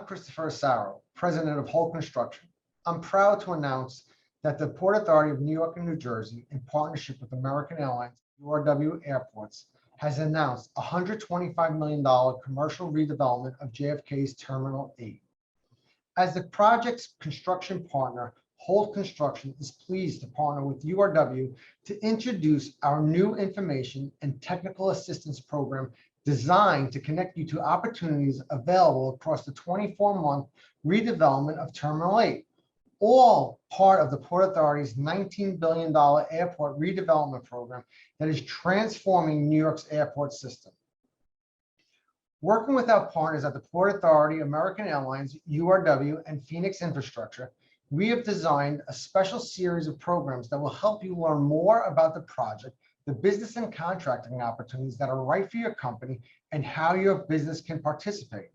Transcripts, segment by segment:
I'm Christopher Sarro, president of Holt Construction. I'm proud to announce that the Port Authority of New York and New Jersey, in partnership with American Airlines, URW Airports, has announced a $125 million commercial redevelopment of JFK's Terminal 8. As the project's construction partner, Holt Construction is pleased to partner with URW to introduce our new information and technical assistance program designed to connect you to opportunities available across the 24-month redevelopment of Terminal 8, all part of the Port Authority's $19 billion airport redevelopment program that is transforming New York's airport system. Working with our partners at the Port Authority, American Airlines, URW, and Phoenix Infrastructure, we have designed a special series of programs that will help you learn more about the project, the business and contracting opportunities that are right for your company, and how your business can participate.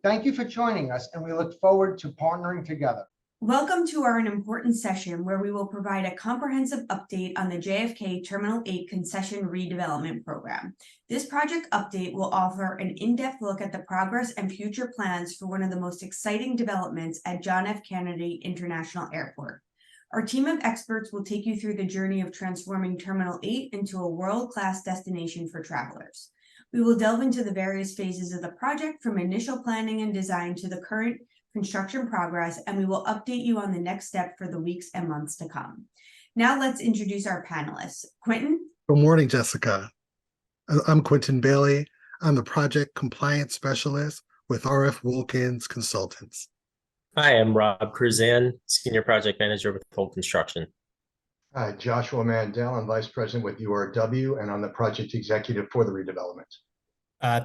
Thank you for joining us, and we look forward to partnering together. Welcome to our important session where we will provide a comprehensive update on the JFK Terminal 8 concession redevelopment program. This project update will offer an in-depth look at the progress and future plans for one of the most exciting developments at John F. Kennedy International Airport. Our team of experts will take you through the journey of transforming Terminal 8 into a world-class destination for travelers. We will delve into the various phases of the project, from initial planning and design to the current construction progress, and we will update you on the next step for the weeks and months to come. Now let's introduce our panelists. Quentin? Good morning, Jessica. I'm Quentin Bailey. I'm the Project Compliance Specialist with RF Wilkins Consultants. Hi, I'm Rob Cruzan, Senior Project Manager with Holt Construction. Hi, Joshua Mandel. I'm Vice President with URW, and I'm the Project Executive for the redevelopment.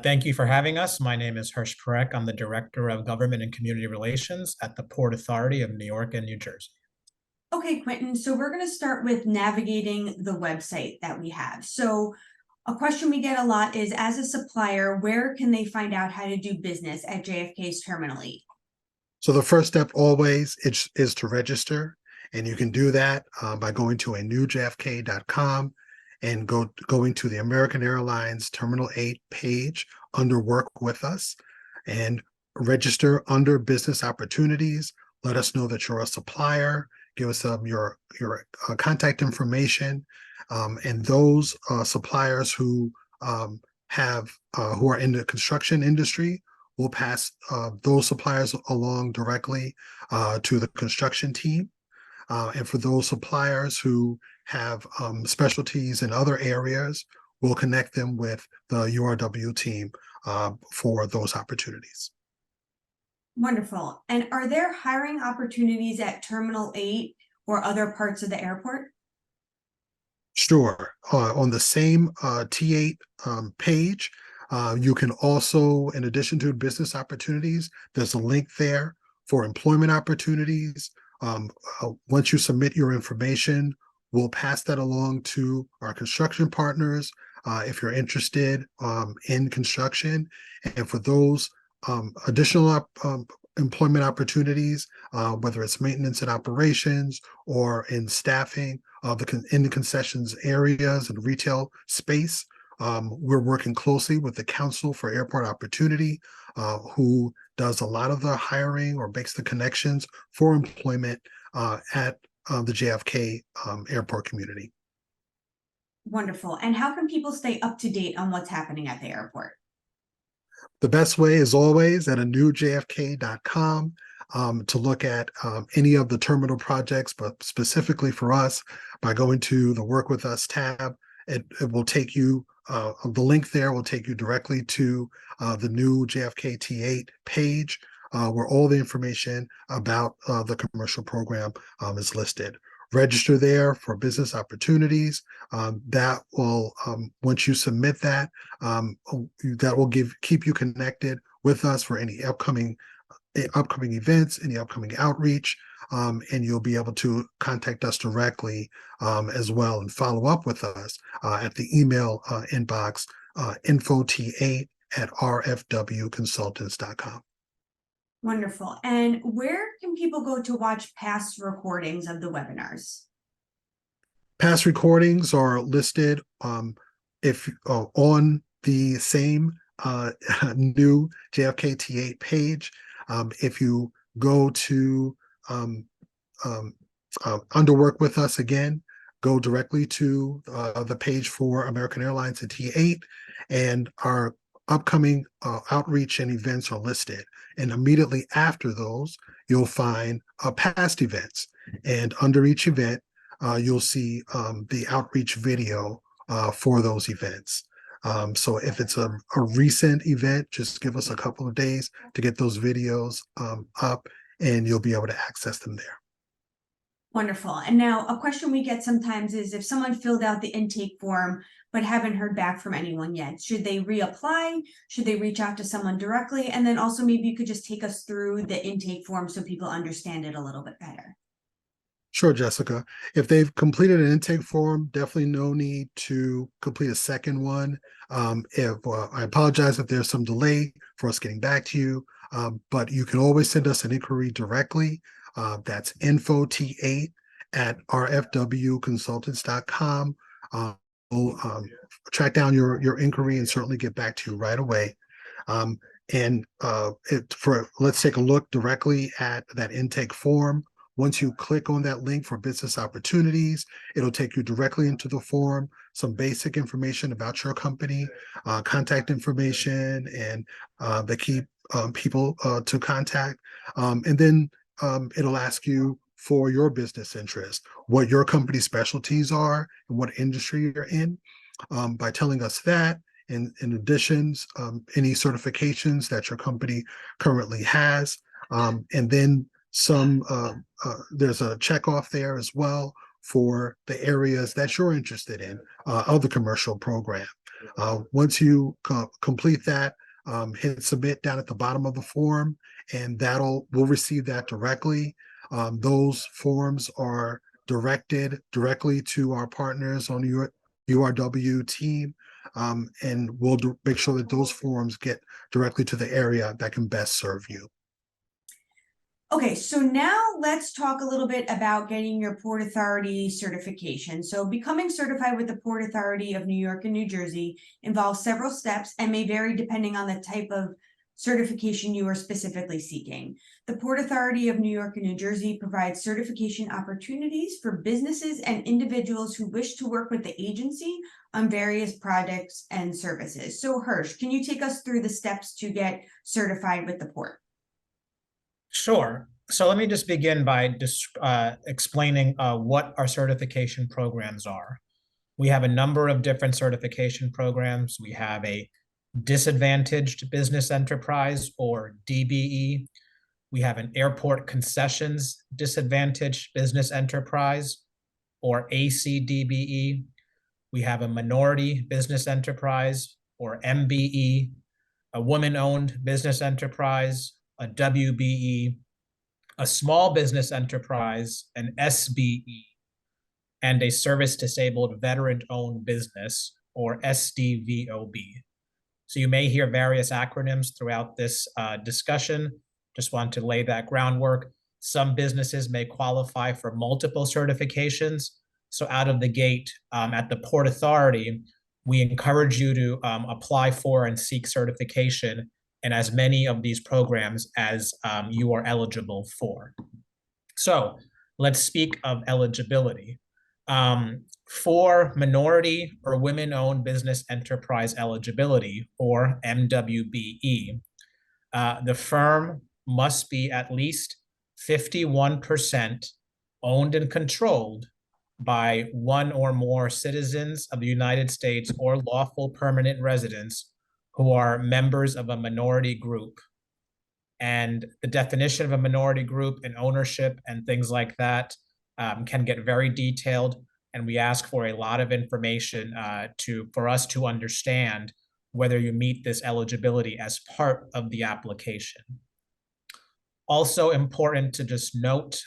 Thank you for having us. My name is Hirsch Parek. I'm the Director of Government and Community Relations at the Port Authority of New York and New Jersey. Okay, Quentin, so we're going to start with navigating the website that we have. So a question we get a lot is, as a supplier, where can they find out how to do business at JFK's Terminal 8? So the first step always is to register, and you can do that by going to newjfk.com and going to the American Airlines Terminal 8 page under Work With Us and register under Business Opportunities. Let us know that you're a supplier. Give us your contact information, and those suppliers who are in the construction industry will pass those suppliers along directly to the construction team. And for those suppliers who have specialties in other areas, we'll connect them with the URW team for those opportunities. Wonderful. And are there hiring opportunities at Terminal 8 or other parts of the airport? Sure. On the same T8 page, you can also, in addition to business opportunities, there's a link there for employment opportunities. Once you submit your information, we'll pass that along to our construction partners if you're interested in construction. And for those additional employment opportunities, whether it's maintenance and operations or in staffing in the concessions areas and retail space, we're working closely with the Council for Airport Opportunity, who does a lot of the hiring or makes the connections for employment at the JFK airport community. Wonderful. And how can people stay up to date on what's happening at the airport? The best way is always at newjfk.com to look at any of the terminal projects, but specifically for us, by going to the Work With Us tab, it will take you, the link there will take you directly to the new JFK T8 page, where all the information about the commercial program is listed. Register there for business opportunities. That will, once you submit that, that will keep you connected with us for any upcoming events, any upcoming outreach, and you'll be able to contact us directly as well and follow up with us at the email inbox info t8@rfwconsultants.com. Wonderful. And where can people go to watch past recordings of the webinars? Past recordings are listed on the same new JFK T8 page. If you go to under work with us again, go directly to the page for American Airlines and T8, and our upcoming outreach and events are listed. And immediately after those, you'll find past events. And under each event, you'll see the outreach video for those events. So if it's a recent event, just give us a couple of days to get those videos up, and you'll be able to access them there. Wonderful. And now a question we get sometimes is if someone filled out the intake form but haven't heard back from anyone yet, should they reapply? Should they reach out to someone directly? And then also maybe you could just take us through the intake form so people understand it a little bit better. Sure, Jessica. If they've completed an intake form, definitely no need to complete a second one. I apologize if there's some delay for us getting back to you, but you can always send us an inquiry directly. That's info.ta@rfwconsultants.com. We'll track down your inquiry and certainly get back to you right away. Let's take a look directly at that intake form. Once you click on that link for business opportunities, it'll take you directly into the form, some basic information about your company, contact information, and the key people to contact. And then it'll ask you for your business interest, what your company specialties are, and what industry you're in. By telling us that, and in addition, any certifications that your company currently has, and then there's a check off there as well for the areas that you're interested in of the commercial program. Once you complete that, hit submit down at the bottom of the form, and we'll receive that directly. Those forms are directed directly to our partners on your URW team, and we'll make sure that those forms get directly to the area that can best serve you. Okay, so now let's talk a little bit about getting your Port Authority certification. So becoming certified with the Port Authority of New York and New Jersey involves several steps and may vary depending on the type of certification you are specifically seeking. The Port Authority of New York and New Jersey provides certification opportunities for businesses and individuals who wish to work with the agency on various projects and services. So Hirsch, can you take us through the steps to get certified with the Port? Sure. So let me just begin by explaining what our certification programs are. We have a number of different certification programs. We have a Disadvantaged Business Enterprise, or DBE. We have an Airport Concessions Disadvantaged Business Enterprise, or ACDBE. We have a Minority Business Enterprise, or MBE, a Woman-Owned Business Enterprise, a WBE, a Small Business Enterprise, an SBE, and a Service Disabled Veteran-Owned Business, or SDVOB. So you may hear various acronyms throughout this discussion. Just want to lay that groundwork. Some businesses may qualify for multiple certifications. So out of the gate, at the Port Authority, we encourage you to apply for and seek certification in as many of these programs as you are eligible for. So let's speak of eligibility. For minority or women-owned business enterprise eligibility, or MWBE, the firm must be at least 51% owned and controlled by one or more citizens of the United States or lawful permanent residents who are members of a minority group. And the definition of a minority group and ownership and things like that can get very detailed. And we ask for a lot of information for us to understand whether you meet this eligibility as part of the application. Also important to just note,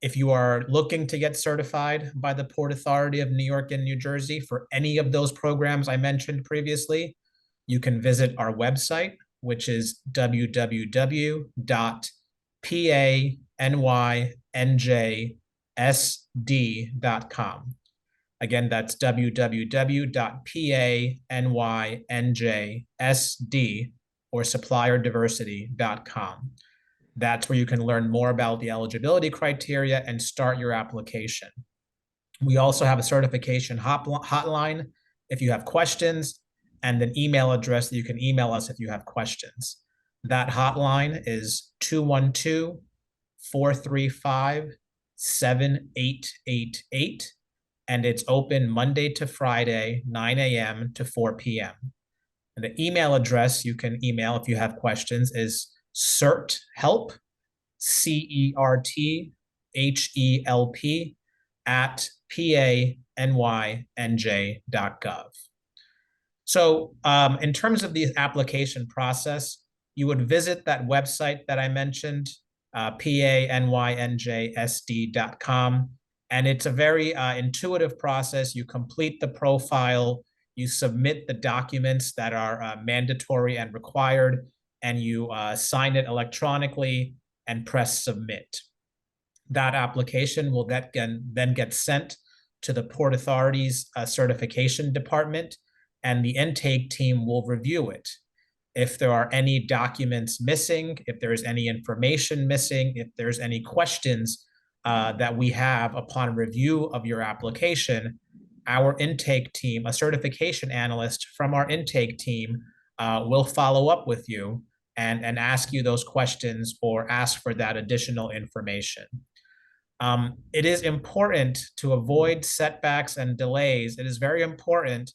if you are looking to get certified by the Port Authority of New York and New Jersey for any of those programs I mentioned previously, you can visit our website, which is www.panynjsd.com. Again, that's www.panynjsd.com. or supplierdiversity.com. That's where you can learn more about the eligibility criteria and start your application. We also have a certification hotline if you have questions, and an email address that you can email us if you have questions. That hotline is 212-435-7888, and it's open Monday to Friday, 9 a.m. to 4 p.m. And the email address you can email if you have questions is CERTHELP, CERTHELP, at panyj.gov. So in terms of the application process, you would visit that website that I mentioned, panyjsd.com, and it's a very intuitive process. You complete the profile, you submit the documents that are mandatory and required, and you sign it electronically and press submit. That application will then get sent to the Port Authority's certification department, and the intake team will review it. If there are any documents missing, if there's any information missing, if there's any questions that we have upon review of your application, our intake team, a certification analyst from our intake team, will follow up with you and ask you those questions or ask for that additional information. It is important to avoid setbacks and delays. It is very important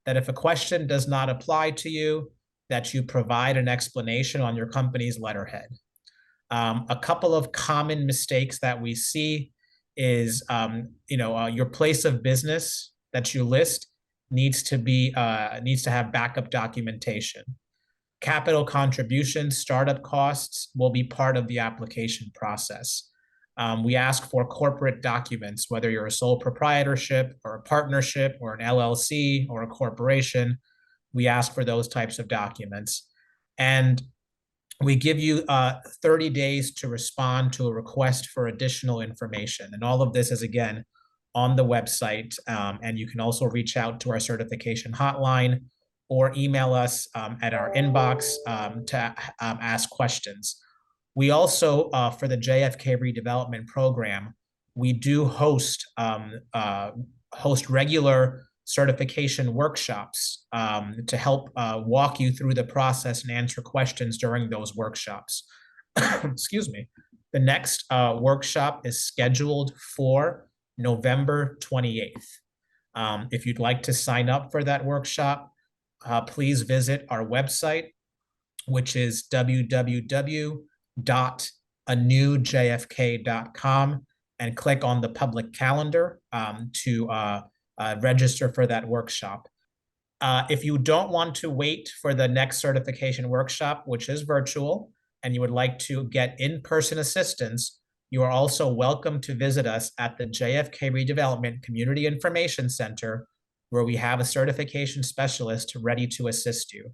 that if a question does not apply to you, that you provide an explanation on your company's letterhead. A couple of common mistakes that we see is, your place of business that you list needs to have backup documentation. Capital contributions, startup costs will be part of the application process. We ask for corporate documents, whether you're a sole proprietorship or a partnership or an LLC or a corporation. We ask for those types of documents. And we give you 30 days to respond to a request for additional information. And all of this is, again, on the website. And you can also reach out to our certification hotline or email us at our inbox to ask questions. We also, for the JFK redevelopment program, we do host regular certification workshops to help walk you through the process and answer questions during those workshops. Excuse me. The next workshop is scheduled for November 28th. If you'd like to sign up for that workshop, please visit our website, which is www.anewjfk.com, and click on the public calendar to register for that workshop. If you don't want to wait for the next certification workshop, which is virtual, and you would like to get in-person assistance, you are also welcome to visit us at the JFK Redevelopment Community Information Center, where we have a certification specialist ready to assist you.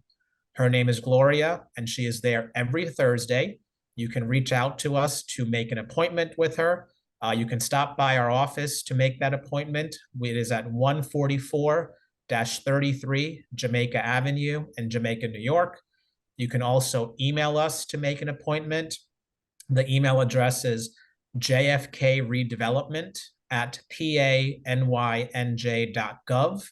Her name is Gloria, and she is there every Thursday. You can reach out to us to make an appointment with her. You can stop by our office to make that appointment. It is at 144-33 Jamaica Avenue in Jamaica, New York. You can also email us to make an appointment. The email address is jfkredevelopment@panyj.gov,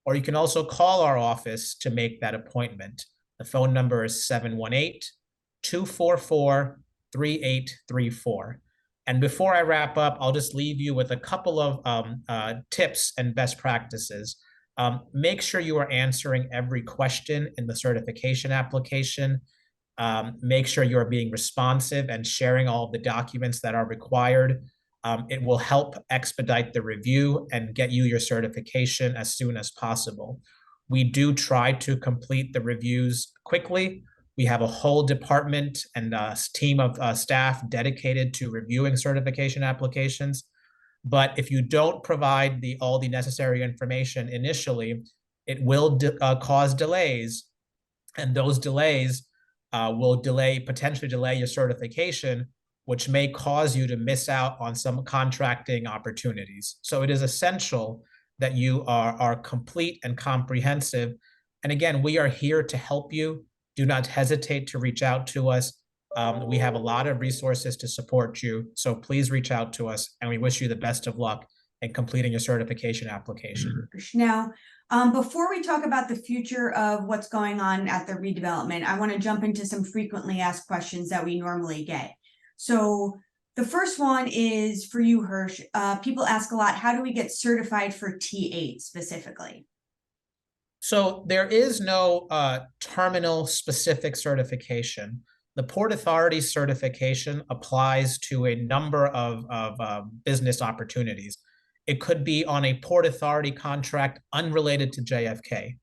or you can also call our office to make that appointment. The phone number is 718-244-3834. And before I wrap up, I'll just leave you with a couple of tips and best practices. Make sure you are answering every question in the certification application. Make sure you are being responsive and sharing all of the documents that are required. It will help expedite the review and get you your certification as soon as possible. We do try to complete the reviews quickly. We have a whole department and a team of staff dedicated to reviewing certification applications. But if you don't provide all the necessary information initially, it will cause delays, and those delays will potentially delay your certification, which may cause you to miss out on some contracting opportunities. So it is essential that you are complete and comprehensive. And again, we are here to help you do not hesitate to reach out to us. We have a lot of resources to support you, so please reach out to us, and we wish you the best of luck in completing your certification application. Now, before we talk about the future of what's going on at the redevelopment, I want to jump into some frequently asked questions that we normally get. So the first one is for you, Hirsch. People ask a lot, how do we get certified for T8 specifically? So there is no terminal specific certification. The Port Authority certification applies to a number of business opportunities. It could be on a Port Authority contract unrelated to JFK.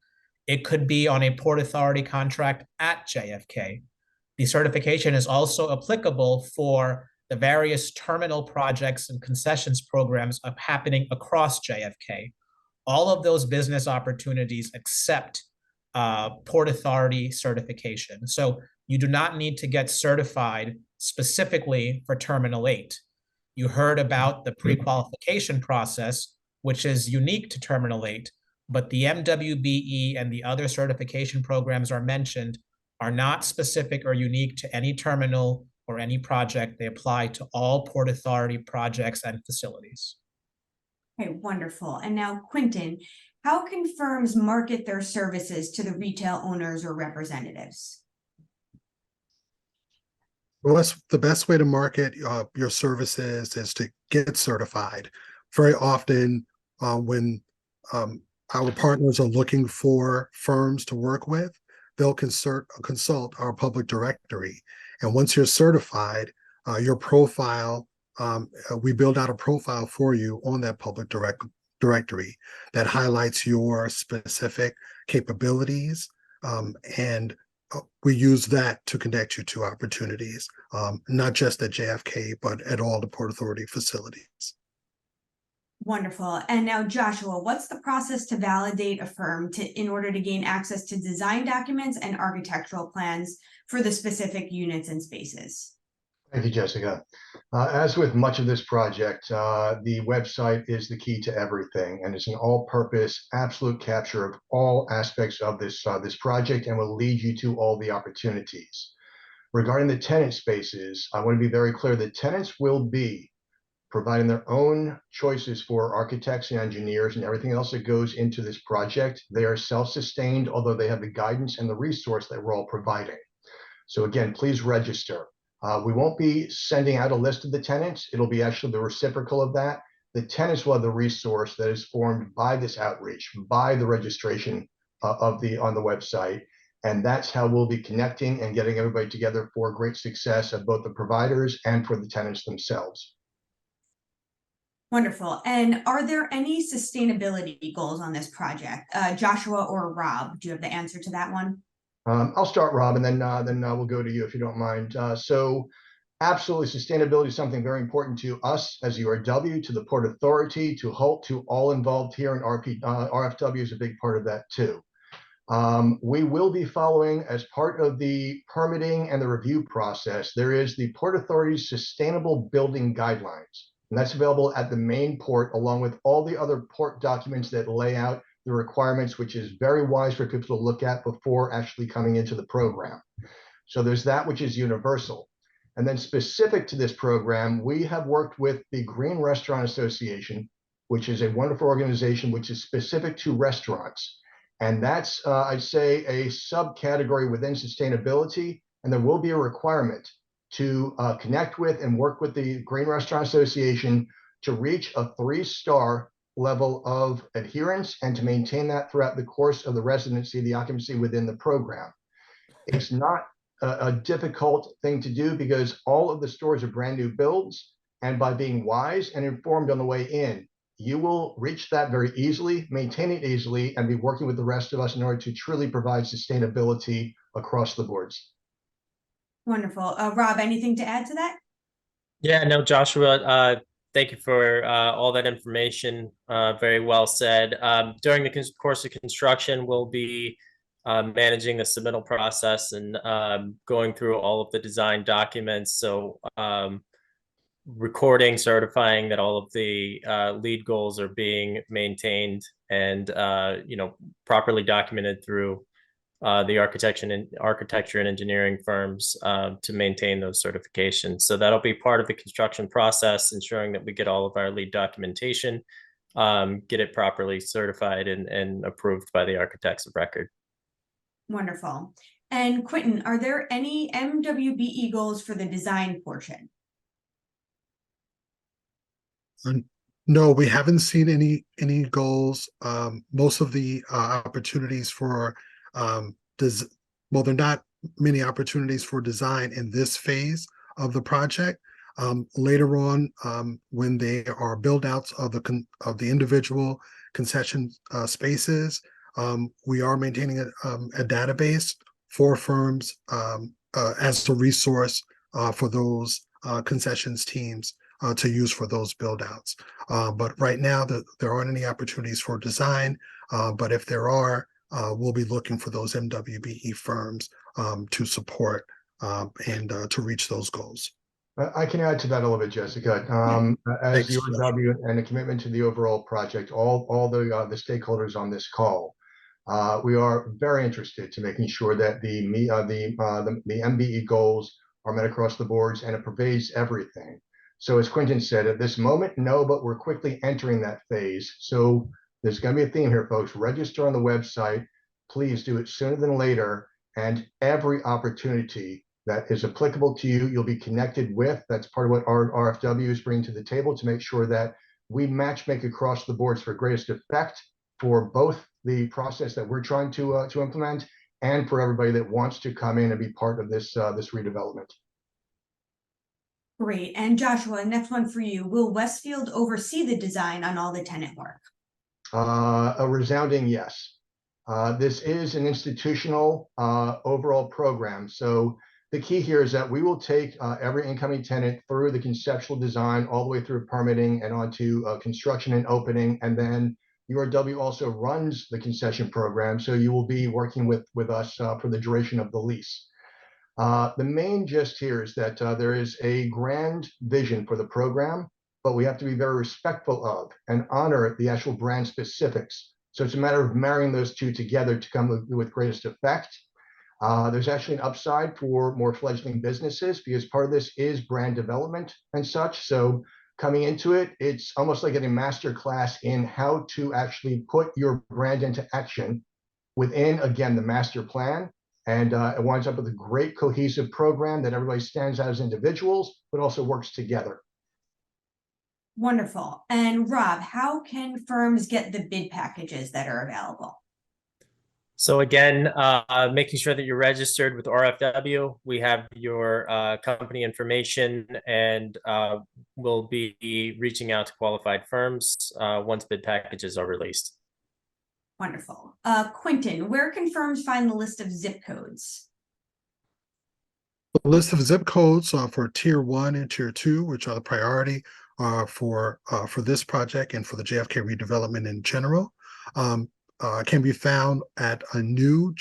It could be on a Port Authority contract at JFK. The certification is also applicable for the various terminal projects and concessions programs happening across JFK. All of those business opportunities accept Port Authority certification. So you do not need to get certified specifically for Terminal 8. You heard about the pre-qualification process, which is unique to Terminal 8, but the MWBE and the other certification programs are mentioned are not specific or unique to any terminal or any project. They apply to all Port Authority projects and facilities. Okay, wonderful. And now, Quentin, how can firms market their services to the retail owners or representatives? Well, the best way to market your services is to get certified. Very often, when our partners are looking for firms to work with, they'll consult our public directory. And once you're certified, your profile, we build out a profile for you on that public directory that highlights your specific capabilities, and we use that to connect you to opportunities, not just at JFK, but at all the Port Authority facilities. Wonderful. And now, Joshua, what's the process to validate a firm in order to gain access to design documents and architectural plans for the specific units and spaces? Thank you, Jessica. As with much of this project, the website is the key to everything, and it's an all-purpose, absolute capture of all aspects of this project, and will lead you to all the opportunities. Regarding the tenant spaces, I want to be very clear that tenants will be providing their own choices for architects and engineers and everything else that goes into this project. They are self-sustained, although they have the guidance and the resource that we're all providing. So again, please register. We won't be sending out a list of the tenants. It'll be actually the reciprocal of that. The tenants will have the resource that is formed by this outreach, by the registration on the website. And that's how we'll be connecting and getting everybody together for great success of both the providers and for the tenants themselves. Wonderful. And are there any sustainability goals on this project? Joshua or Rob, do you have the answer to that one? I'll start, Rob, and then we'll go to you if you don't mind. So absolutely, sustainability is something very important to us as URW, to the Port Authority, to Holt, to all involved here, and RFW is a big part of that too. We will be following, as part of the permitting and the review process, there is the Port Authority's Sustainable Building Guidelines, and that's available at the main port along with all the other port documents that lay out the requirements, which is very wise for people to look at before actually coming into the program. So there's that, which is universal. And then specific to this program, we have worked with the Green Restaurant Association, which is a wonderful organization which is specific to restaurants. And that's, I'd say, a subcategory within sustainability. And there will be a requirement to connect with and work with the Green Restaurant Association to reach a 3-star level of adherence and to maintain that throughout the course of the residency, the occupancy within the program. It's not a difficult thing to do because all of the stores are brand new builds, and by being wise and informed on the way in, you will reach that very easily, maintain it easily, and be working with the rest of us in order to truly provide sustainability across the boards. Wonderful. Rob, anything to add to that? Yeah, no, Joshua, thank you for all that information. Very well said. During the course of construction, we'll be managing the submittal process and going through all of the design documents. So recording, certifying that all of the lead goals are being maintained and properly documented through the architecture and engineering firms to maintain those certifications. So that'll be part of the construction process, ensuring that we get all of our lead documentation, get it properly certified and approved by the architects of record. Wonderful. And Quentin, are there any MWBE goals for the design portion? No, we haven't seen any goals. Most of the opportunities for well, there are not many opportunities for design in this phase of the project. Later on, when they are build outs of the individual concession spaces, we are maintaining a database for firms as a resource for those concessions teams to use for those build outs. But right now, there aren't any opportunities for design, but if there are, we'll be looking for those MWBE firms to support and to reach those goals. I can add to that a little bit, Jessica. As URW and a commitment to the overall project, all the stakeholders on this call, we are very interested to making sure that the MBE goals are met across the boards and it pervades everything. So as Quentin said, at this moment, no, but we're quickly entering that phase. So there's going to be a theme here, folks. Register on the website. Please do it sooner than later. And every opportunity that is applicable to you, you'll be connected with. That's part of what our RFW is bringing to the table to make sure that we matchmake across the boards for greatest effect for both the process that we're trying to implement and for everybody that wants to come in and be part of this redevelopment. Great. And Joshua, next one for you. Will Westfield oversee the design on all the tenant work? A resounding yes. This is an institutional overall program. So the key here is that we will take every incoming tenant through the conceptual design all the way through permitting and onto construction and opening. And then URW also runs the concession program. So you will be working with us for the duration of the lease. The main gist here is that there is a grand vision for the program, but we have to be very respectful of and honor the actual brand specifics. So it's a matter of marrying those two together to come with greatest effect. There's actually an upside for more fledgling businesses because part of this is brand development and such. So coming into it, it's almost like getting a master class in how to actually put your brand into action within, again, the master plan. And it winds up with a great cohesive program that everybody stands out as individuals, but also works together. Wonderful. And Rob, how can firms get the bid packages that are available? So again, making sure that you're registered with RFW. We have your company information and we'll be reaching out to qualified firms once bid packages are released. Wonderful. Quentin, where can firms find the list of zip codes? The list of zip codes for Tier 1 and Tier 2, which are the priority for this project and for the JFK redevelopment in general, can be found at newjfk.com.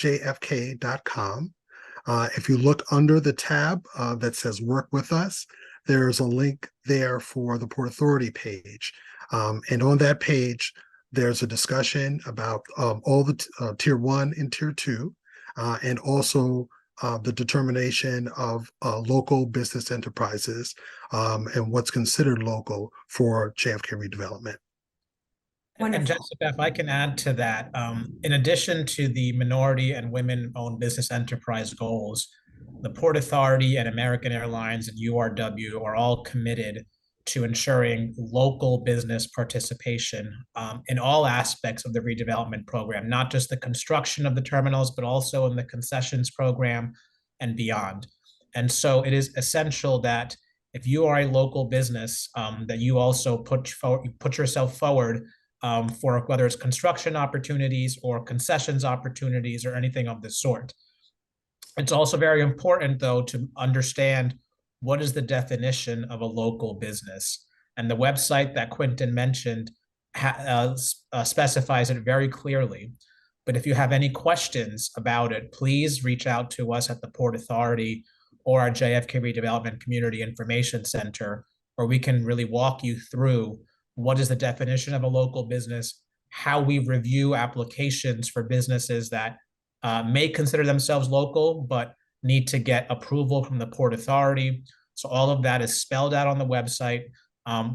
If you look under the tab that says Work With Us, there's a link there for the Port Authority page. And on that page, there's a discussion about all the Tier 1 and Tier 2, and also the determination of local business enterprises and what's considered local for JFK redevelopment. Wonderful. And Jessica, if I can add to that, in addition to the minority and women-owned business enterprise goals, the Port Authority and American Airlines and URW are all committed to ensuring local business participation in all aspects of the redevelopment program, not just the construction of the terminals, but also in the concessions program and beyond. And so it is essential that if you are a local business, that you also put yourself forward for whether it's construction opportunities or concessions opportunities or anything of the sort. It's also very important, though, to understand what is the definition of a local business. And the website that Quentin mentioned specifies it very clearly. But if you have any questions about it, please reach out to us at the Port Authority or our JFK Redevelopment Community Information Center, where we can really walk you through what is the definition of a local business, how we review applications for businesses that may consider themselves local, but need to get approval from the Port Authority. So all of that is spelled out on the website.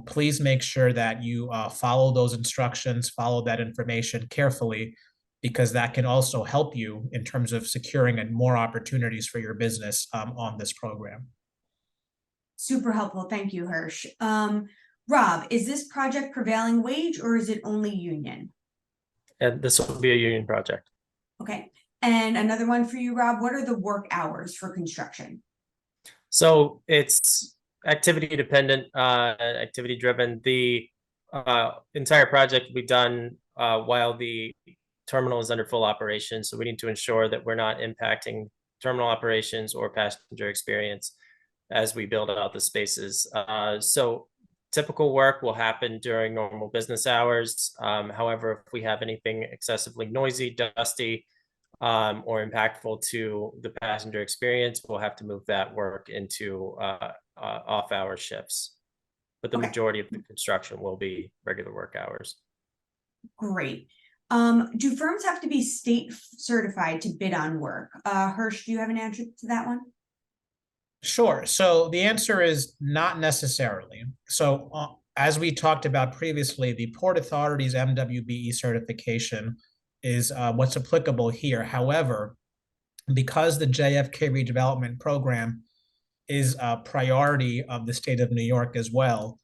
Please make sure that you follow those instructions, follow that information carefully, because that can also help you in terms of securing more opportunities for your business on this program. Super helpful. Thank you, Hirsch. Rob, is this project prevailing wage or is it only union? And this will be a union project. Okay. And another one for you, Rob. What are the work hours for construction? So it's activity dependent, activity driven. The entire project will be done while the terminal is under full operation. So we need to ensure that we're not impacting terminal operations or passenger experience as we build out the spaces. So typical work will happen during normal business hours. However, if we have anything excessively noisy, dusty, or impactful to the passenger experience, we'll have to move that work into off-hour shifts. But the majority of the construction will be regular work hours. Great. Do firms have to be state certified to bid on work? Hirsch, do you have an answer to that one? Sure. So the answer is not necessarily. So as we talked about previously, the Port Authority's MWBE certification is what's applicable here. However, because the JFK redevelopment program is a priority of the state of New York as well,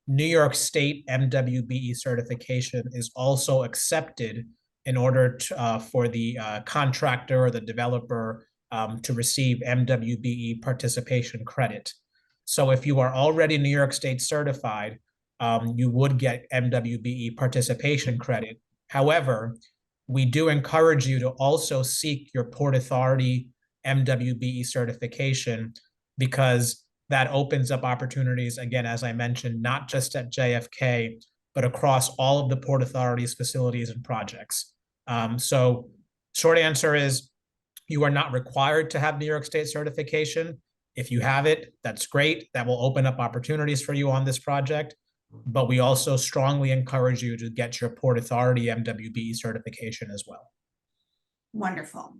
New York State MWBE certification is also accepted in order to, for the contractor or the developer to receive MWBE participation credit. So if you are already New York State certified, you would get MWBE participation credit. However, we do encourage you to also seek your Port Authority MWBE certification, because that opens up opportunities, again, as I mentioned, not just at JFK, but across all of the Port Authority's facilities and projects. So short answer is you are not required to have New York State certification. If you have it, that's great. That will open up opportunities for you on this project. But we also strongly encourage you to get your Port Authority MWBE certification as well. Wonderful.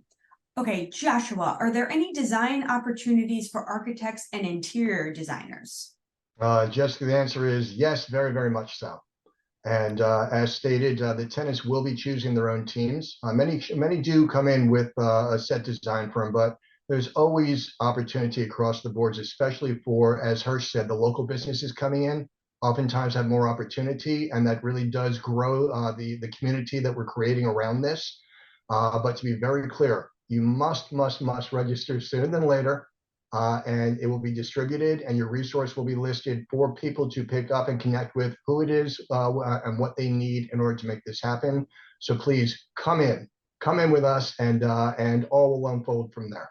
Okay, Joshua, are there any design opportunities for architects and interior designers? Jessica, the answer is yes, very, very much so. And as stated, the tenants will be choosing their own teams. Many do come in with a set design firm, but there's always opportunity across the boards, especially for, as Hirsch said, the local businesses coming in oftentimes have more opportunity, and that really does grow the community that we're creating around this. But to be very clear, you must register sooner than later, and it will be distributed, and your resource will be listed for people to pick up and connect with who it is and what they need in order to make this happen. So please come in with us, and all will unfold from there.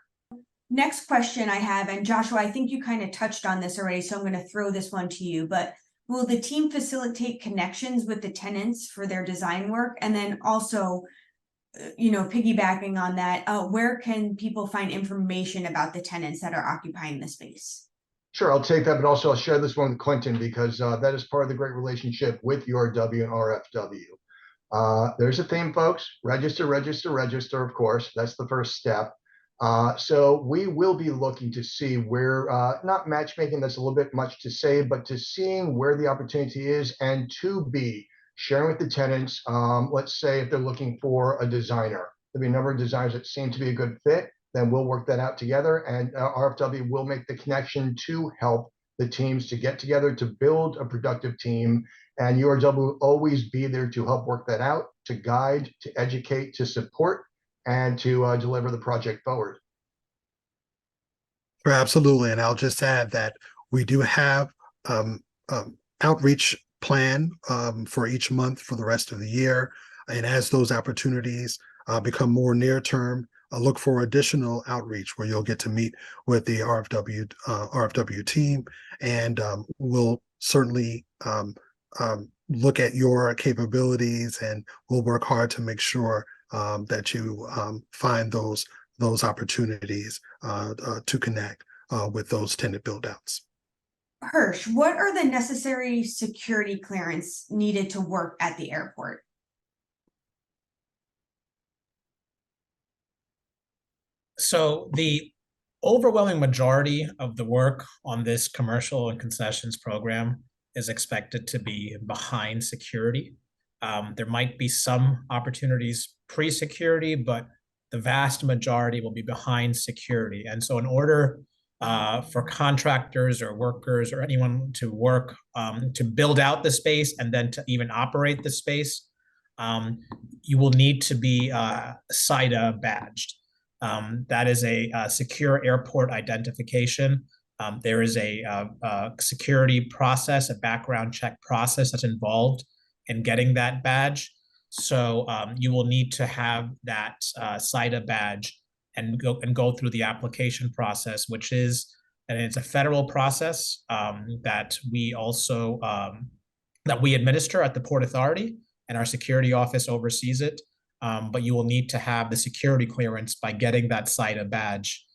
Next question I have, and Joshua, I think you kind of touched on this already, so I'm going to throw this one to you, but will the team facilitate connections with the tenants for their design work? And then also, piggybacking on that, where can people find information about the tenants that are occupying the space? Sure, I'll take that, but also I'll share this one with Clinton, because that is part of the great relationship with URW and RFW. There's a theme, folks. Register, of course. That's the first step. So we will be looking to see where, not matchmaking, that's a little bit much to say, but to seeing where the opportunity is, and to be sharing with the tenants. Let's say if they're looking for a designer, there'll be a number of designers that seem to be a good fit, then we'll work that out together, and RFW will make the connection to help the teams to get together to build a productive team, and URW will always be there to help work that out, to guide, to educate, to support, and to deliver the project forward. Absolutely. And I'll just add that we do have outreach plan for each month for the rest of the year. And as those opportunities become more near term, look for additional outreach where you'll get to meet with the RFW team, and we'll certainly look at your capabilities, and we'll work hard to make sure that you find those opportunities to connect with those tenant build-outs. Hirsch, what are the necessary security clearance needed to work at the airport? So the overwhelming majority of the work on this commercial and concessions program is expected to be behind security. There might be some opportunities pre-security, but the vast majority will be behind security. And so in order for contractors or workers or anyone to work to build out the space and then to even operate the space, you will need to be SIDA badged. That is a secure airport identification. There is a security process, a background check process that's involved in getting that badge. So you will need to have that SIDA badge and go through the application process, which is, and it's a federal process that we also that we administer at the Port Authority, and our security office oversees it. But you will need to have the security clearance by getting that SIDA badge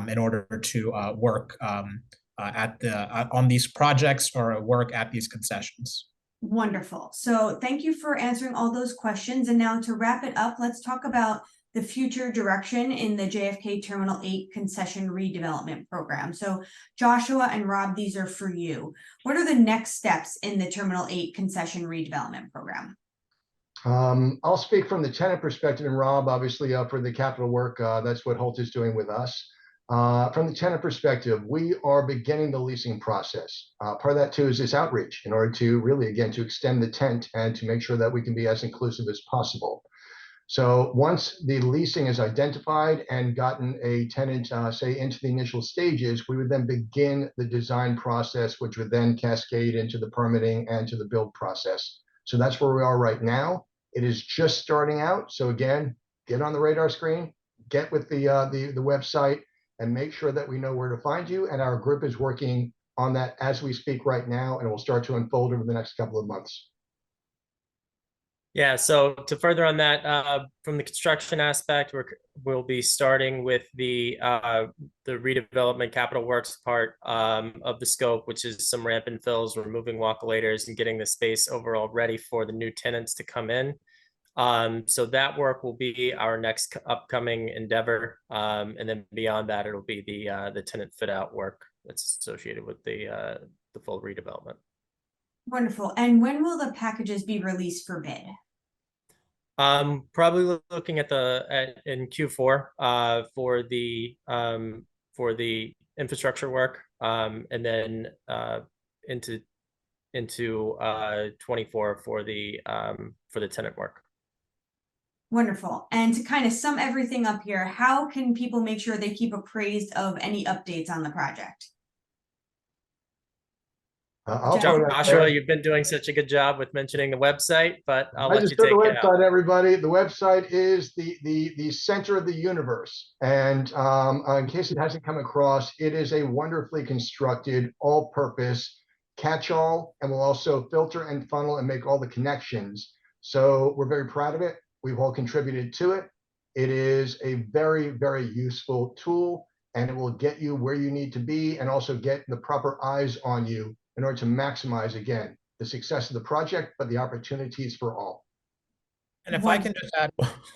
in order to work on these projects or work at these concessions. Wonderful. So thank you for answering all those questions. And now to wrap it up, let's talk about the future direction in the JFK Terminal 8 concession redevelopment program. So Joshua and Rob, these are for you. What are the next steps in the Terminal 8 concession redevelopment program? I'll speak from the tenant perspective, and Rob, obviously, for the capital work, that's what Holt is doing with us. From the tenant perspective, we are beginning the leasing process. Part of that too is this outreach in order to really, again, to extend the tent and to make sure that we can be as inclusive as possible. So once the leasing is identified and gotten a tenant, say, into the initial stages, we would then begin the design process, which would then cascade into the permitting and to the build process. So that's where we are right now. It is just starting out. So again, get on the radar screen, get with the website, and make sure that we know where to find you. And our group is working on that as we speak right now, and it will start to unfold over the next couple of months. Yeah, so to further on that, from the construction aspect, we'll be starting with the redevelopment capital works part of the scope, which is some ramp and fills, removing walk-alators, and getting the space overall ready for the new tenants to come in. So that work will be our next upcoming endeavor, and then beyond that, it'll be the tenant fit out work that's associated with the full redevelopment. Wonderful. And when will the packages be released for bid? Probably looking at in Q4 for the infrastructure work, and then into 24 for the tenant work. Wonderful. And to kind of sum everything up here, how can people make sure they keep appraised of any updates on the project? Joshua, you've been doing such a good job with mentioning the website, but I'll let you take it out. The website, everybody. The website is the center of the universe. And in case it hasn't come across, it is a wonderfully constructed, all-purpose catch-all, and will also filter and funnel and make all the connections. So we're very proud of it. We've all contributed to it. It is a very, very useful tool, and it will get you where you need to be and also get the proper eyes on you in order to maximize, again, the success of the project, but the opportunities for all. And if I can just add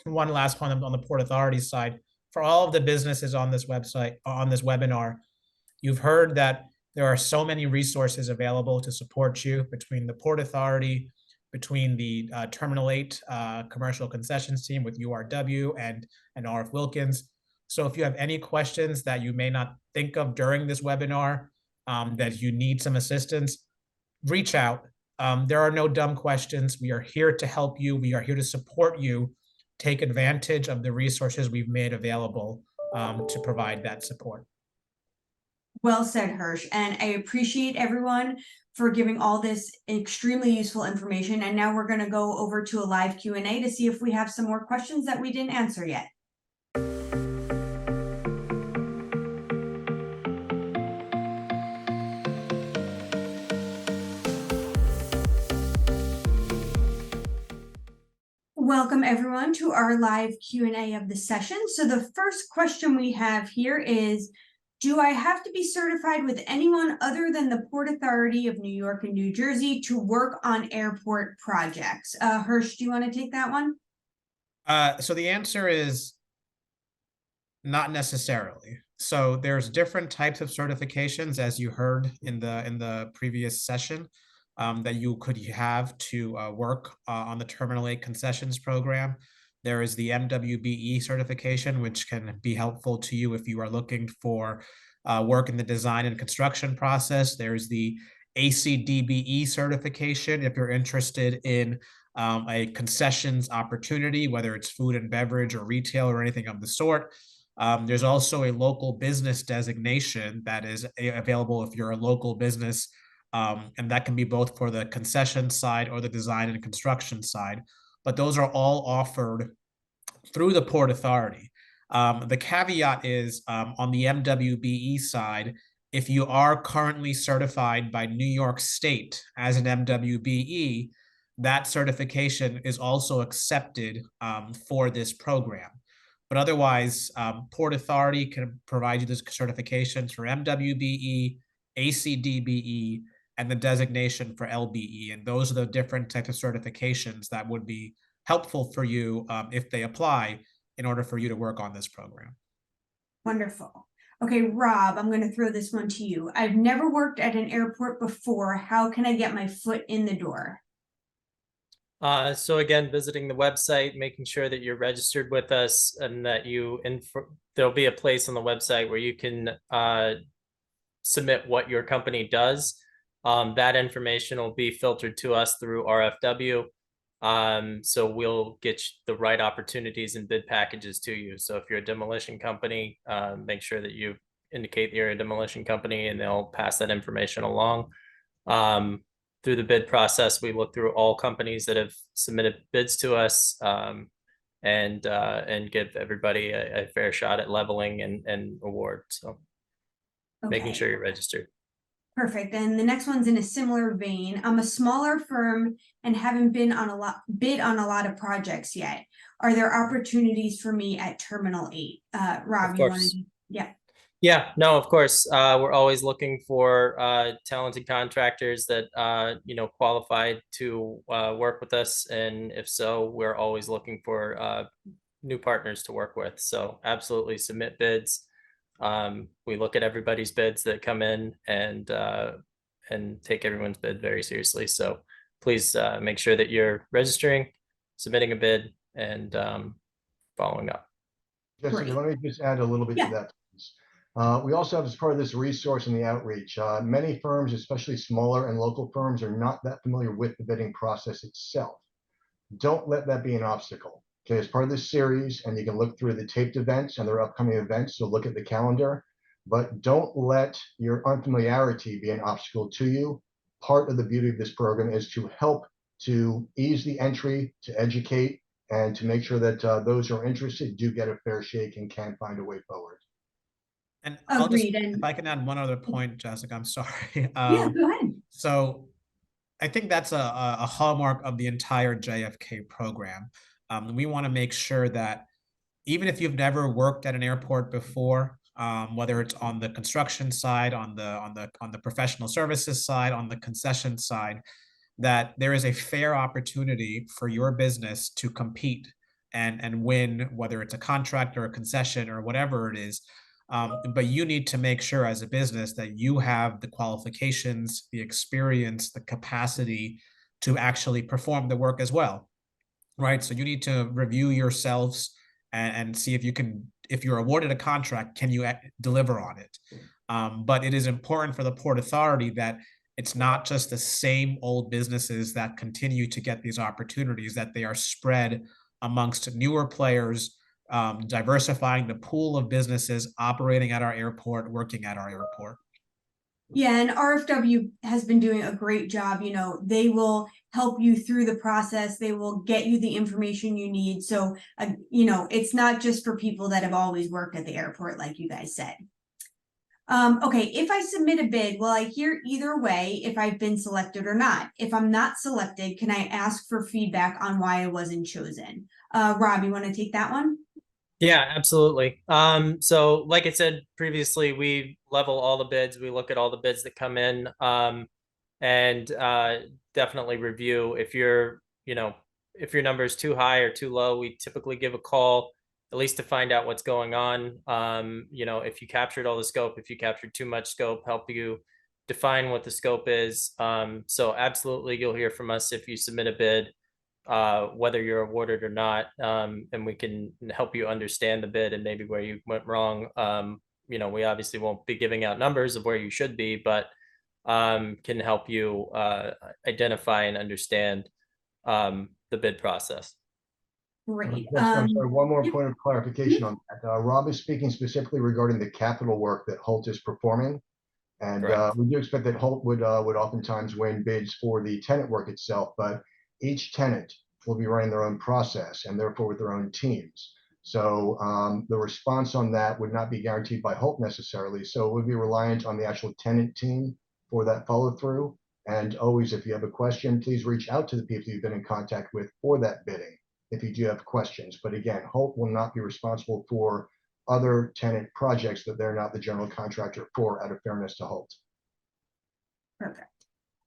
one last point on the Port Authority side, for all of the businesses on this website, on this webinar, you've heard that there are so many resources available to support you between the Port Authority, between the Terminal 8 commercial concessions team with URW and RF Wilkins. So if you have any questions that you may not think of during this webinar, that you need some assistance, reach out. There are no dumb questions. We are here to help you. We are here to support you. Take advantage of the resources we've made available to provide that support. Well said, Hirsch. And I appreciate everyone for giving all this extremely useful information. And now we're going to go over to a live Q&A to see if we have some more questions that we didn't answer yet. Welcome everyone to our live Q&A of the session. So the first question we have here is, do I have to be certified with anyone other than the Port Authority of New York and New Jersey to work on airport projects? Hirsch, do you want to take that one? So the answer is Not necessarily. So there's different types of certifications, as you heard in the previous session, that you could have to work on the Terminal 8 concessions program. There is the MWBE certification, which can be helpful to you if you are looking for work in the design and construction process. There's the ACDBE certification if you're interested in a concessions opportunity, whether it's food and beverage or retail or anything of the sort. There's also a local business designation that is available if you're a local business, and that can be both for the concession side or the design and construction side. But those are all offered through the Port Authority. The caveat is on the MWBE side, if you are currently certified by New York State as an MWBE, that certification is also accepted for this program. But otherwise, Port Authority can provide you those certifications for MWBE, ACDBE, and the designation for LBE. And those are the different types of certifications that would be helpful for you if they apply in order for you to work on this program. Wonderful. Okay, Rob, I'm going to throw this one to you. I've never worked at an airport before. How can I get my foot in the door? So again, visiting the website, making sure that you're registered with us, and that there'll be a place on the website where you can submit what your company does. That information will be filtered to us through RFW. So we'll get the right opportunities and bid packages to you. So if you're a demolition company, make sure that you indicate that you're a demolition company, and they'll pass that information along. Through the bid process, we look through all companies that have submitted bids to us, and give everybody a fair shot at leveling and award. So making sure you're registered. Perfect. And the next one's in a similar vein. I'm a smaller firm and haven't bid on a lot of projects yet. Are there opportunities for me at Terminal 8? Rob, you want to? Yeah. Yeah, no, of course. We're always looking for talented contractors that qualified to work with us, and if so, we're always looking for new partners to work with. So absolutely submit bids. We look at everybody's bids that come in, and take everyone's bid very seriously. So please make sure that you're registering, submitting a bid, and following up. Jessica, let me just add a little bit to that. We also have, as part of this resource and the outreach, many firms, especially smaller and local firms, are not that familiar with the bidding process itself. Don't let that be an obstacle. Okay, as part of this series, and you can look through the taped events and their upcoming events, so look at the calendar, but don't let your unfamiliarity be an obstacle to you. Part of the beauty of this program is to help to ease the entry, to educate, and to make sure that those who are interested do get a fair shake and can find a way forward. And I'll just, if I can add one other point, Jessica, I'm sorry. Yeah, go ahead. So I think that's a hallmark of the entire JFK program. We want to make sure that even if you've never worked at an airport before, whether it's on the construction side, on the professional services side, on the concession side, that there is a fair opportunity for your business to compete and win, whether it's a contract or a concession or whatever it is. But you need to make sure as a business that you have the qualifications, the experience, the capacity to actually perform the work as well, right? So you need to review yourselves and see if you can, if you're awarded a contract, can you deliver on it? But it is important for the Port Authority that it's not just the same old businesses that continue to get these opportunities, that they are spread amongst newer players, diversifying the pool of businesses operating at our airport, working at our airport. Yeah, and RFW has been doing a great job. You know, they will help you through the process. They will get you the information you need. So, it's not just for people that have always worked at the airport, like you guys said. Okay, if I submit a bid, will I hear either way if I've been selected or not? If I'm not selected, can I ask for feedback on why I wasn't chosen? Rob, you want to take that one? Yeah, absolutely. So like I said previously, we level all the bids. We look at all the bids that come in, and definitely review if your number is too high or too low. We typically give a call at least to find out what's going on. If you captured all the scope, if you captured too much scope, help you define what the scope is. So absolutely, you'll hear from us if you submit a bid, whether you're awarded or not, and we can help you understand the bid and maybe where you went wrong. We obviously won't be giving out numbers of where you should be, but can help you identify and understand the bid process. Great. I'm sorry, one more point of clarification on that. Rob is speaking specifically regarding the capital work that Holt is performing. And we do expect that Holt would oftentimes win bids for the tenant work itself, but each tenant will be running their own process and therefore with their own teams. So the response on that would not be guaranteed by Holt necessarily. So it would be reliant on the actual tenant team for that follow through. And always, if you have a question, please reach out to the people you've been in contact with for that bidding if you do have questions. But again, Holt will not be responsible for other tenant projects that they're not the general contractor for, out of fairness to Holt. Perfect.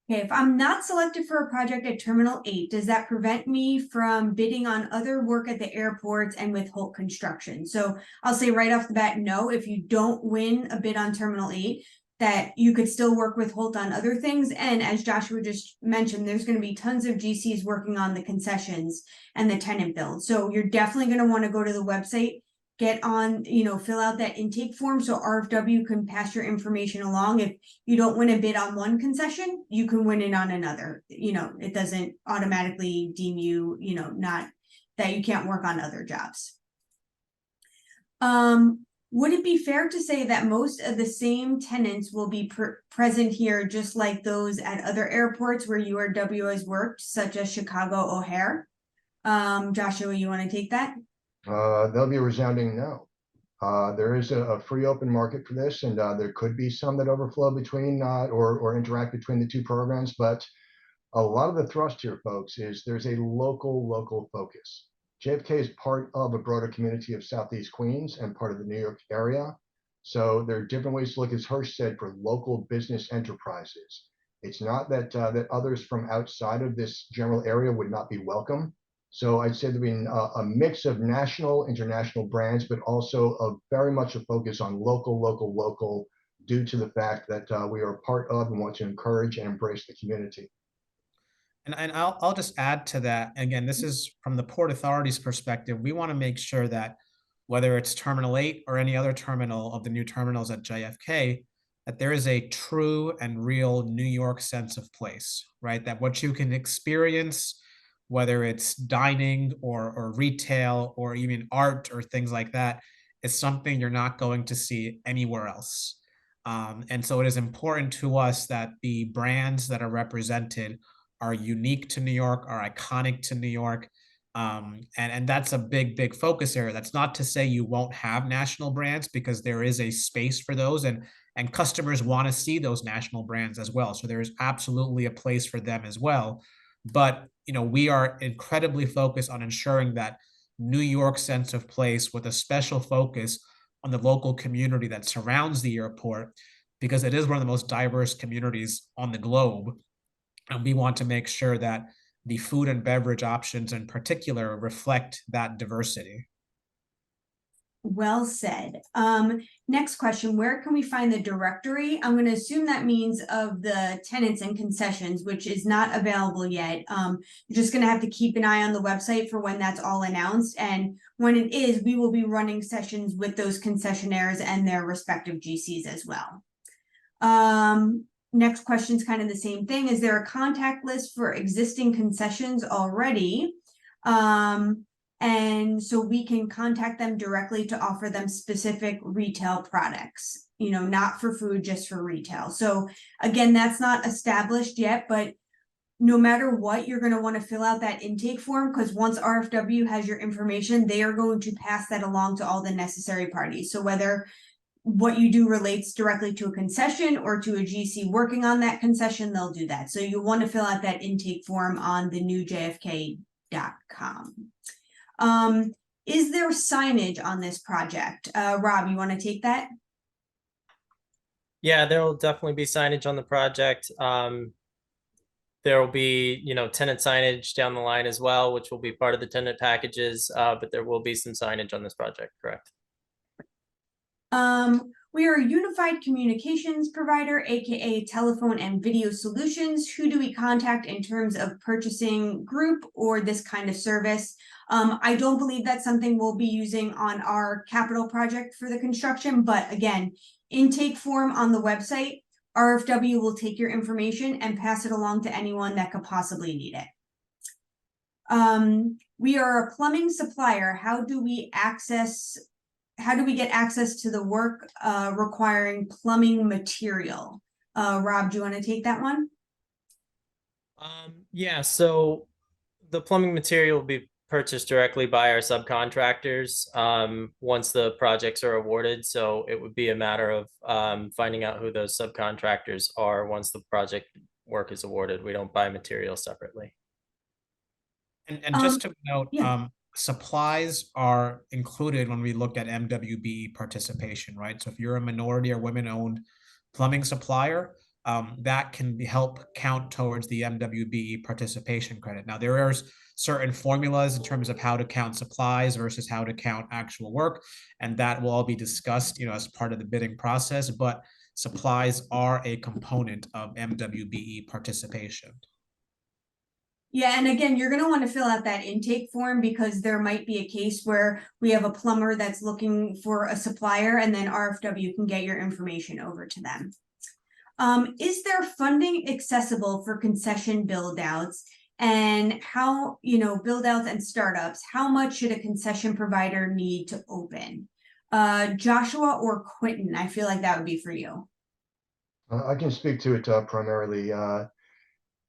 Okay, if I'm not selected for a project at Terminal 8, does that prevent me from bidding on other work at the airports and with Holt Construction? So I'll say right off the bat, no. If you don't win a bid on Terminal 8, that you could still work with Holt on other things. And as Joshua just mentioned, there's going to be tons of GCs working on the concessions and the tenant build. So you're definitely going to want to go to the website, get on, fill out that intake form so RFW can pass your information along. If you don't win a bid on one concession, you can win it on another. It doesn't automatically deem you, not that you can't work on other jobs. Would it be fair to say that most of the same tenants will be present here, just like those at other airports where URW has worked, such as Chicago O'Hare? Joshua, you want to take that? There'll be a resounding no. There is a free open market for this, and there could be some that overflow between or interact between the two programs. But a lot of the thrust here, folks, is there's a local focus. JFK is part of a broader community of Southeast Queens and part of the New York area. So there are different ways to look, as Hirsch said, for local business enterprises. It's not that that others from outside of this general area would not be welcome. So I'd say there'd be a mix of national, international brands, but also very much a focus on local, due to the fact that we are part of and want to encourage and embrace the community. And I'll just add to that. Again, this is from the Port Authority's perspective. We want to make sure that whether it's Terminal 8 or any other terminal of the new terminals at JFK, that there is a true and real New York sense of place, right? That what you can experience, whether it's dining or retail or even art or things like that, is something you're not going to see anywhere else. And so it is important to us that the brands that are represented are unique to New York, are iconic to New York. And that's a big focus area. That's not to say you won't have national brands, because there is a space for those, and customers want to see those national brands as well. So there is absolutely a place for them as well. But we are incredibly focused on ensuring that New York sense of place, with a special focus on the local community that surrounds the airport, because it is one of the most diverse communities on the globe. And we want to make sure that the food and beverage options in particular reflect that diversity. Well said. Next question, where can we find the directory? I'm going to assume that means of the tenants and concessions, which is not available yet. You're just going to have to keep an eye on the website for when that's all announced. And when it is, we will be running sessions with those concessionaires and their respective GCs as well. Next question is kind of the same thing. Is there a contact list for existing concessions already? And so we can contact them directly to offer them specific retail products, not for food, just for retail. So again, that's not established yet, but no matter what, you're going to want to fill out that intake form, because once RFW has your information, they are going to pass that along to all the necessary parties. So whether what you do relates directly to a concession or to a GC working on that concession, they'll do that. So you'll want to fill out that intake form on the new JFK.com. Is there signage on this project? Rob, you want to take that? Yeah, there will definitely be signage on the project. There will be, tenant signage down the line as well, which will be part of the tenant packages, but there will be some signage on this project, correct? We are a unified communications provider, aka telephone and video solutions. Who do we contact in terms of purchasing group or this kind of service? I don't believe that's something we'll be using on our capital project for the construction, but again, intake form on the website, RFW will take your information and pass it along to anyone that could possibly need it. We are a plumbing supplier. How do we get access to the work requiring plumbing material? Rob, do you want to take that one? Yeah, so the plumbing material will be purchased directly by our subcontractors once the projects are awarded. So it would be a matter of finding out who those subcontractors are once the project work is awarded. We don't buy material separately. And just to note, yeah. Supplies are included when we looked at MWBE participation, right? So if you're a minority or women-owned plumbing supplier, that can help count towards the MWBE participation credit. Now, there are certain formulas in terms of how to count supplies versus how to count actual work, and that will all be discussed, as part of the bidding process, but supplies are a component of MWBE participation. Yeah, and again, you're going to want to fill out that intake form because there might be a case where we have a plumber that's looking for a supplier and then RFW can get your information over to them. Is there funding accessible for concession build outs, and how, build outs and startups, how much should a concession provider need to open? Joshua or Quentin, I feel like that would be for you. I can speak to it primarily.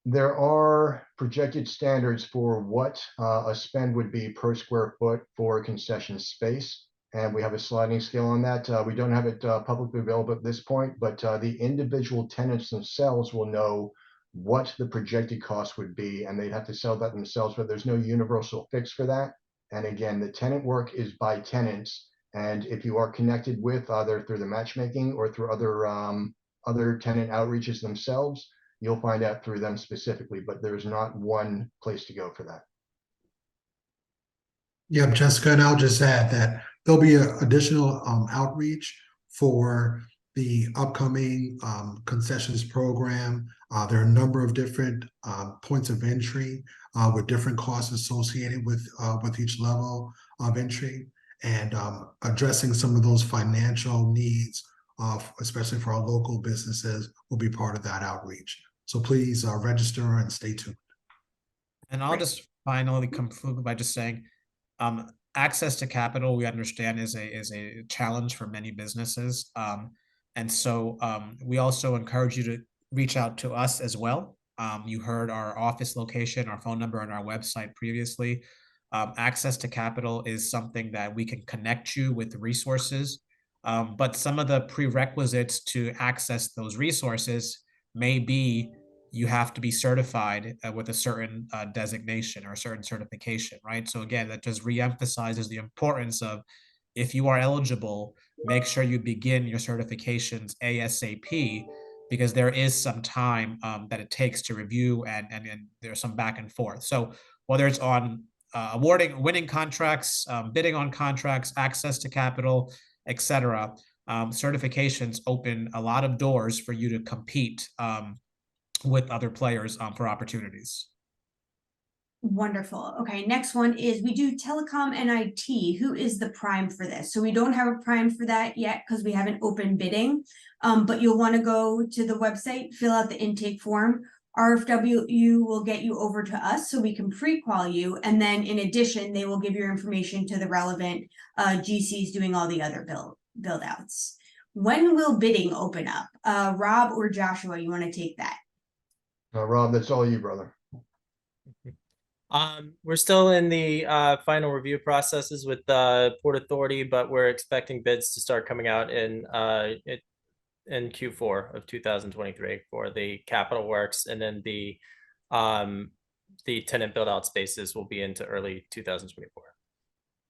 There are projected standards for what a spend would be per square foot for concession space, and we have a sliding scale on that. We don't have it publicly available at this point, but the individual tenants themselves will know what the projected cost would be, and they'd have to sell that themselves, but there's no universal fix for that. And again, the tenant work is by tenants, and if you are connected with either through the matchmaking or through other tenant outreaches themselves, you'll find out through them specifically, but there's not one place to go for that. Yeah, Jessica, and I'll just add that there'll be an additional outreach for the upcoming concessions program. There are a number of different points of entry with different costs associated with each level of entry, and addressing some of those financial needs, especially for our local businesses, will be part of that outreach. So please register and stay tuned. And I'll just finally conclude by just saying, access to capital, we understand, is a challenge for many businesses. And so we also encourage you to reach out to us as well. You heard our office location, our phone number, and our website previously. Access to capital is something that we can connect you with resources, but some of the prerequisites to access those resources may be you have to be certified with a certain designation or a certain certification, right? So again, that just reemphasizes the importance of, if you are eligible, make sure you begin your certifications ASAP, because there is some time that it takes to review, and there's some back and forth. So whether it's on winning contracts, bidding on contracts, access to capital, etc., certifications open a lot of doors for you to compete with other players for opportunities. Wonderful. Okay, next one is we do telecom and IT. Who is the prime for this? So we don't have a prime for that yet because we haven't opened bidding, but you'll want to go to the website, fill out the intake form. RFW will get you over to us so we can pre-qual you, and then in addition, they will give your information to the relevant GCs doing all the other build outs. When will bidding open up? Rob or Joshua, you want to take that? Rob, that's all you, brother. We're still in the final review processes with the Port Authority, but we're expecting bids to start coming out in Q4 of 2023 for the capital works, and then the tenant build out spaces will be into early 2024.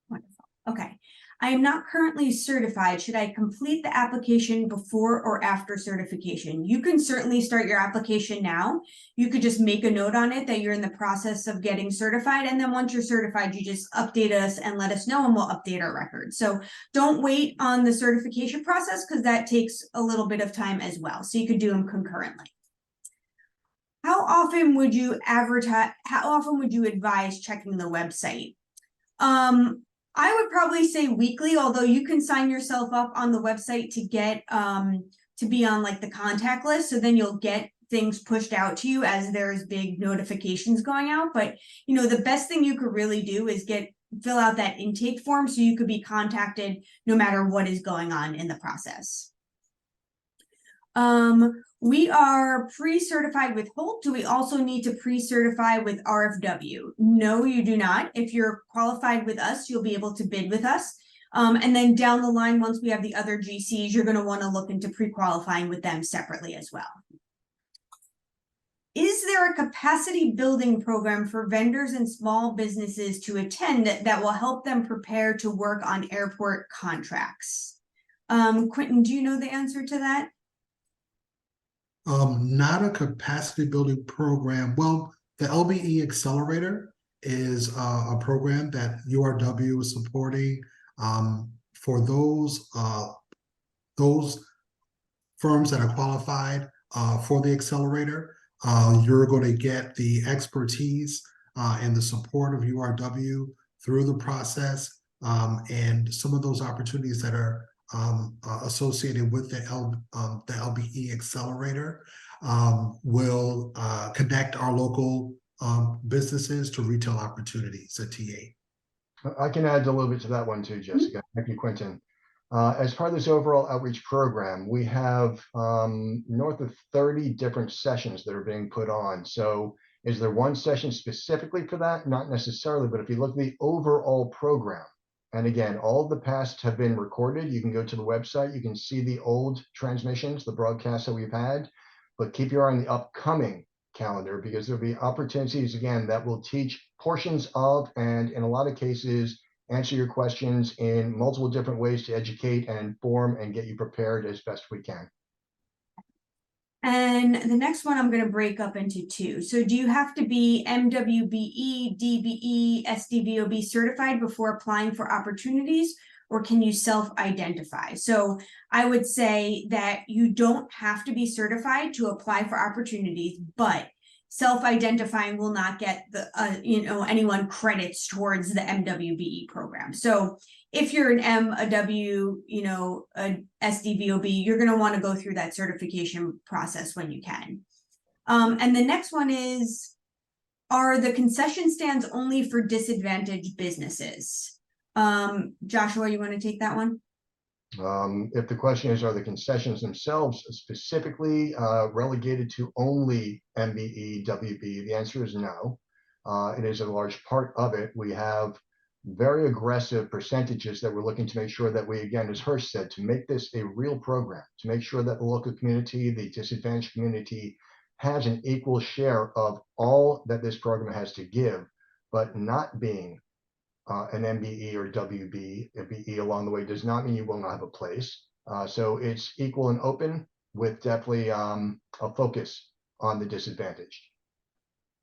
Wonderful. Okay. I am not currently certified. Should I complete the application before or after certification? You can certainly start your application now. You could just make a note on it that you're in the process of getting certified. And then once you're certified, you just update us and let us know and we'll update our records. So don't wait on the certification process because that takes a little bit of time as well. So you could do them concurrently. How often would you advise checking the website? I would probably say weekly, although you can sign yourself up on the website to get to be on like the contact list. So then you'll get things pushed out to you as there's big notifications going out. But you know, the best thing you could really do is fill out that intake form so you could be contacted no matter what is going on in the process. We are pre-certified with Holt. Do we also need to pre-certify with RFW? No, you do not. If you're qualified with us, you'll be able to bid with us. And then down the line, once we have the other GCs, you're going to want to look into pre-qualifying with them separately as well. Is there a capacity building program for vendors and small businesses to attend that will help them prepare to work on airport contracts? Quentin, do you know the answer to that? Not a capacity building program. Well, the LBE Accelerator is a program that URW is supporting for those firms that are qualified for the accelerator. You're going to get the expertise and the support of URW through the process, and some of those opportunities that are associated with the LBE Accelerator will connect our local businesses to retail opportunities at T8. I can add a little bit to that one too, Jessica. Thank you, Quentin. As part of this overall outreach program, we have north of 30 different sessions that are being put on. So is there one session specifically for that? Not necessarily, but if you look at the overall program, and again, all of the past have been recorded. You can go to the website. You can see the old transmissions, the broadcasts that we've had, but keep your eye on the upcoming calendar because there'll be opportunities, again, that will teach portions of, and in a lot of cases, answer your questions in multiple different ways to educate and inform and get you prepared as best we can. And the next one I'm going to break up into two. So do you have to be MWBE, DBE, SDVOB certified before applying for opportunities, or can you self-identify? So I would say that you don't have to be certified to apply for opportunities, but self-identifying will not get the anyone credits towards the MWBE program. So if you're an M, a W, a SDVOB, you're going to want to go through that certification process when you can. And the next one is, are the concession stands only for disadvantaged businesses? Joshua, you want to take that one? If the question is, are the concessions themselves specifically relegated to only MBE, WB? The answer is no. It is a large part of it. We have very aggressive percentages that we're looking to make sure that we, again, as Hirsch said, to make this a real program, to make sure that the local community, the disadvantaged community, has an equal share of all that this program has to give, but not being an MBE or WB, a BE along the way does not mean you will not have a place. So it's equal and open with definitely a focus on the disadvantaged.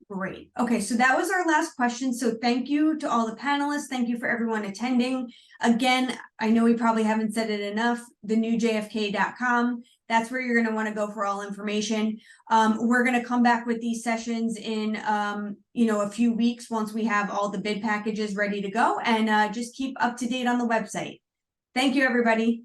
Great. Okay, so that was our last question. So thank you to all the panelists. Thank you for everyone attending. Again, I know we probably haven't said it enough, the new JFK.com. That's where you're going to want to go for all information. We're going to come back with these sessions in, a few weeks once we have all the bid packages ready to go, and just keep up to date on the website. Thank you, everybody.